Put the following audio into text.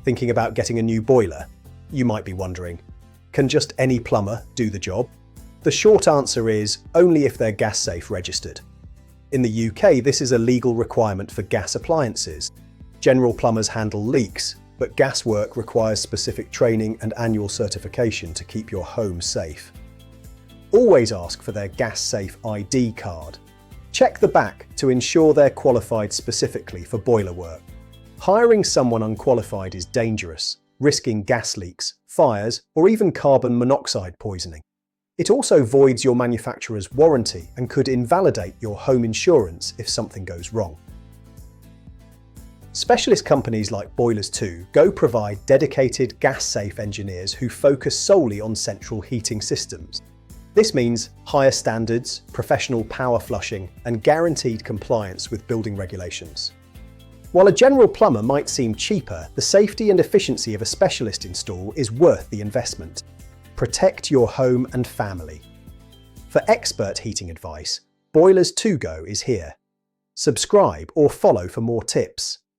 Thinking about getting a new boiler? You might be wondering, can just any plumber do the job? The short answer is only if they're gas safe registered. In the UK, this is a legal requirement for gas appliances. General plumbers handle leaks, but gas work requires specific training and annual certification to keep your home safe. Always ask for their gas safe ID card. Check the back to ensure they're qualified specifically for boiler work. Hiring someone unqualified is dangerous, risking gas leaks, fires, or even carbon monoxide poisoning. It also voids your manufacturer's warranty and could invalidate your home insurance if something goes wrong. Specialist companies like Boilers2Go provide dedicated gas-safe engineers who focus solely on central heating systems. This means higher standards, professional power flushing, and guaranteed compliance with building regulations. While a general plumber might seem cheaper, the safety and efficiency of a specialist install is worth the investment. Protect your home and family. For expert heating advice, Boilers2Go is here. Subscribe or follow for more tips.